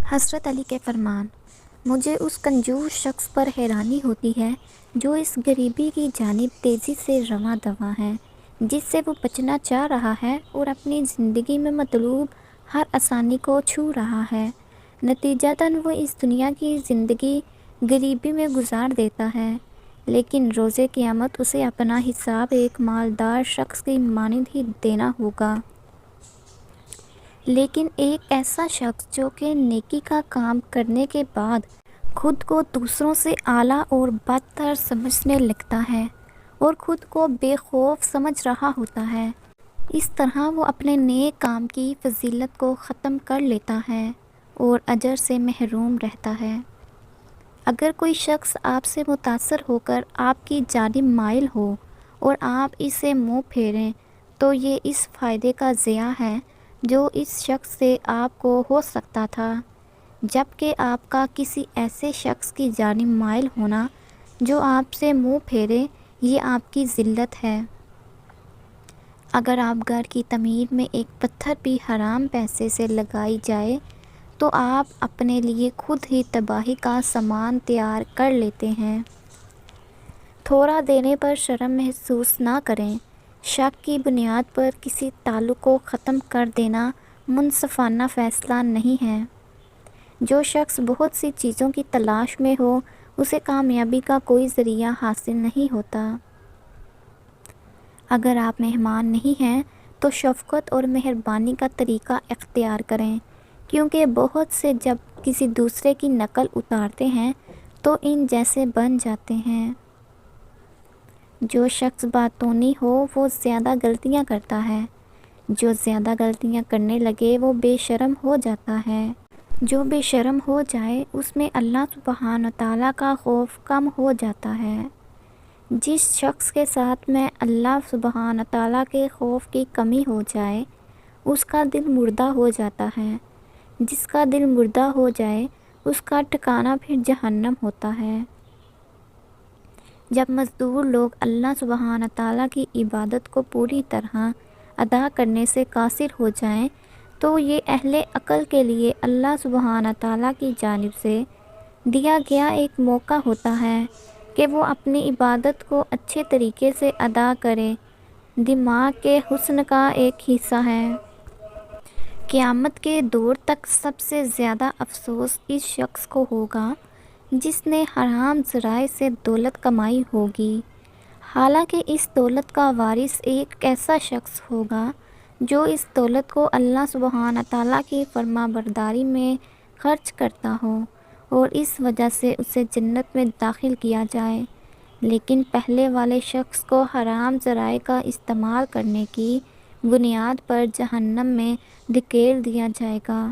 حضرت علی کے فرمان: مجھے اس کنجوس شخص پر حیرانی ہوتی ہے جو اس غریبی کی جانب تیزی سے رواں دواں ہے جس سے وہ بچنا چاہ رہا ہے اور اپنی زندگی میں مطلوب ہر آسانی کو چھو رہا ہے، نتیجتاً وہ اس دنیا کی زندگی غریبی میں گزار دیتا ہے، لیکن روز قیامت اسے اپنا حساب ایک مالدار شخص کی مانند ہی دینا ہوگا۔ لیکن ایک ایسا شخص جو کہ نیکی کا کام کرنے کے بعد خود کو دوسروں سے اعلیٰ اور برتر سمجھنے لگتا ہے اور خود کو بے خوف سمجھ رہا ہوتا ہے، اس طرح وہ اپنے نیک کام کی فضیلت کو ختم کر لیتا ہے اور اجر سے محروم رہتا ہے۔ اگر کوئی شخص آپ سے متاثر ہو کر آپ کی جانب مائل ہو اور آپ اسے منہ پھیریں تو یہ اس فائدے کا ضیاع ہے جو اس شخص سے آپ کو ہو سکتا تھا، جبکہ آپ کا کسی ایسے شخص کی جانب مائل ہونا جو آپ سے منہ پھیرے یہ آپ کی ذلت ہے۔ اگر آپ گھر کی تعمیر میں ایک پتھر بھی حرام پیسے سے لگائی جائے تو آپ اپنے لیے خود ہی تباہی کا سامان تیار کر لیتے ہیں۔ تھوڑا دینے پر شرم محسوس نہ کریں۔ شک کی بنیاد پر کسی تعلق کو ختم کر دینا منصفانہ فیصلہ نہیں ہے۔ جو شخص بہت سی چیزوں کی تلاش میں ہو اسے کامیابی کا کوئی ذریعہ حاصل نہیں ہوتا۔ اگر آپ مہمان نہیں ہیں تو شفقت اور مہربانی کا طریقہ اختیار کریں، کیونکہ بہت سے جب کسی دوسرے کی نقل اتارتے ہیں تو ان جیسے بن جاتے ہیں۔ جو شخص باتونی ہو وہ زیادہ غلطیاں کرتا ہے، جو زیادہ غلطیاں کرنے لگے وہ بے شرم ہو جاتا ہے۔ جو بے شرم ہو جائے اس میں اللہ سبحانہ تعالیٰ کا خوف کم ہو جاتا ہے۔ جس شخص کے ساتھ میں اللہ سبحانہ تعالیٰ کے خوف کی کمی ہو جائے اس کا دل مردہ ہو جاتا ہے، جس کا دل مردہ ہو جائے اس کا ٹھکانہ پھر جہنم ہوتا ہے۔ جب مزدور لوگ اللہ سبحانہ تعالیٰ کی عبادت کو پوری طرح ادا کرنے سے قاصر ہو جائیں تو یہ اہل عقل کے لیے اللہ سبحانہ تعالیٰ کی جانب سے دیا گیا ایک موقع ہوتا ہے کہ وہ اپنی عبادت کو اچھے طریقے سے ادا کرے۔ دماغ کے حسن کا ایک حصہ ہے۔ قیامت کے دور تک سب سے زیادہ افسوس اس شخص کو ہوگا جس نے حرام ذرائع سے دولت کمائی ہوگی، حالانکہ اس دولت کا وارث ایک ایسا شخص ہوگا جو اس دولت کو اللہ سبحانہ تعالیٰ کی فرمانبرداری میں خرچ کرتا ہو اور اس وجہ سے اسے جنت میں داخل کیا جائے، لیکن پہلے والے شخص کو حرام ذرائع کا استعمال کرنے کی بنیاد پر جہنم میں دھکیل دیا جائے گا۔